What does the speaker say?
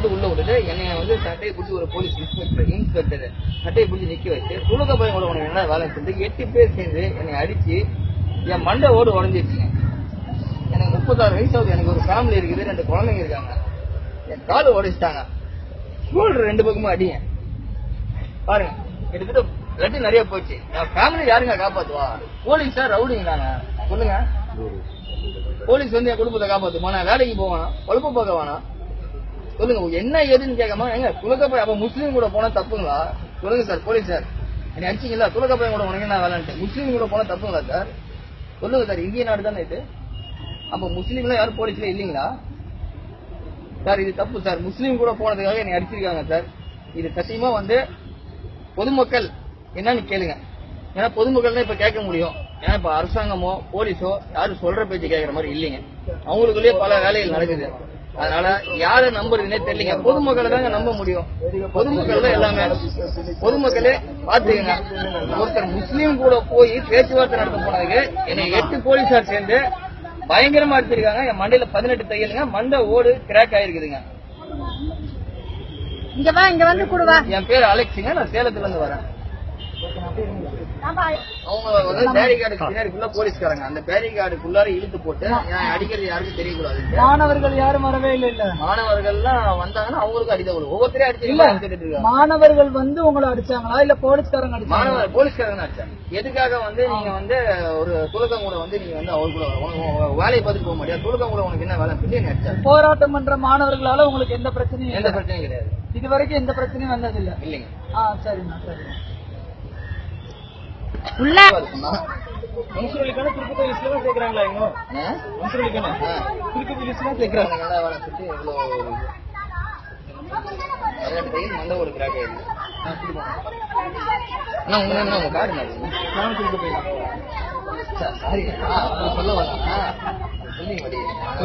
மட்டும் உள்ள விட்டுட்டு என்னைய வந்து சட்டையை பிடிச்சி ஒரு போலீஸ் இன்ஸ்பெக்டர் சட்டையை பிடிச்சி நிக்க வச்சு துலக பையன் கூட உனக்கு என்ன வேலைன்னு சொல்லிட்டு 8 பேர் சேர்ந்து என்னை அடிச்சு என் மண்டை ஓடு உடஞ்சிருச்சுங்க. எனக்கு 36 வயசாவது, எனக்கு ஒரு ஃபேமிலி இருக்குது, 2 குழந்தைங்க இருக்காங்க. என் காலு உடைச்சிட்டாங்க, ஷோல்டர் 2 பக்கமும் அடிங்க பாருங்க. கிட்டத்தட்ட பிளட் நிறைய போச்சு. என் ஃபேமிலி யாருங்க காப்பாத்துவா? போலீஸா ரவுடிங்கிறாங்க சொல்லுங்க. போலீஸ் வந்து என் குடும்பத்தை காப்பாத்துமா? நான் வேலைக்கு போவானா? பொழப்பு பார்க்க வேணாம் சொல்லுங்க. என்ன ஏதுன்னு கேட்காம எங்க துலக்கப்பையன் அப்ப முஸ்லீம் கூட போனா தப்புங்களா? சொல்லுங்க சார். போலீஸ் சார் என்ன அடிச்சிங்களா? துலக்கப்பையன் கூட உனக்கு நான் வேலைன்ட்டு முஸ்லீம் கூட போனா தப்புங்களா சார்? சொல்லுங்க சார். இந்திய நாடு தானே இது. அப்ப முஸ்லீம்லாம் யாரும் போலீஸ்ல இல்லீங்களா சார்? இது தப்பு சார். முஸ்லீம் கூட போனதுக்காக என்னை அடிச்சிருக்காங்க சார். இது சத்தியமா வந்து பொதுமக்கள் என்னன்னு கேளுங்க. ஏன்னா பொதுமக்கள் தான் இப்ப கேட்க முடியும். ஏன்னா இப்ப அரசாங்கமோ போலீஸோ யாரும் சொல்ற பேச்சு கேட்கற மாதிரி இல்லைங்க. அவங்களுக்குள்ளேயே பல வேலைகள் நடக்குது. அதனால யாரை நம்புறதுன்னே தெரியலங்க. பொதுமக்களை தாங்க நம்ப முடியும். பொதுமக்கள் தான் எல்லாமே. பொதுமக்களே பாத்துக்கங்க. ஒருத்தர் முஸ்லீம் கூட போய் பேச்சுவார்த்தை நடத்த போனதுக்கு என்னை 8 போலீஸார் சேர்ந்து பயங்கரமா அடிச்சிருக்காங்க. என் மண்டையில 18 தையலுங்க. மண்டை ஓடு கிராக் ஆயிருக்குதுங்க. இங்க வந்து கூடுவா. என் பேர் அலெக்ஸுங்க. நான் சேலத்துல இருந்து வரேன். அவங்க வந்து பேரிகார்டுக்கு பின்னாடி போலீஸ்காரங்க அந்த பேரிகார்டுக்குள்ளார இழுத்து போட்டு அடிக்கிறது யாருக்கும் தெரியக்கூடாது. மாணவர்கள் யாரும் வரவே இல்ல. மாணவர்கள்லாம் வந்தாங்கன்னா அவங்களுக்கு அடிதான் வரும். ஒவ்வொருத்தரையும் அடிச்சு மாணவர்கள் வந்து உங்களை அடிச்சாங்களா இல்ல போலீஸ்காரங்க அடிச்சாங்க? போலீஸ்காரங்க அடிச்சாங்க. எதுக்காக வந்து நீங்க வந்து ஒரு துலகம் கூட வந்து நீங்க வந்து அவரு கூட வேலையை பார்த்துட்டு போக முடியாது. துலகம் கூட உனக்கு என்ன வேலை சொல்லி என்ன அடிச்சாங்க. போராட்டம் பண்ற மாணவர்களால உங்களுக்கு எந்த பிரச்சனையும் கிடையாது. இது வரைக்கும் எந்த பிரச்சனையும் வந்தது இல்ல இல்லைங்க. சரிண்ணா சரி. முன்சூலிக்கான திருப்பதி லிஸ்ட்ல தான் சேர்க்கறாங்களா? முன்சூலிக்கான திருப்பதி லிஸ்ட்ல சேர்க்கறாங்க. மண்டை ஒரு கிராக் ஆயிருக்கு. உங்க கார்டு சாரி சொல்ல வரேன்.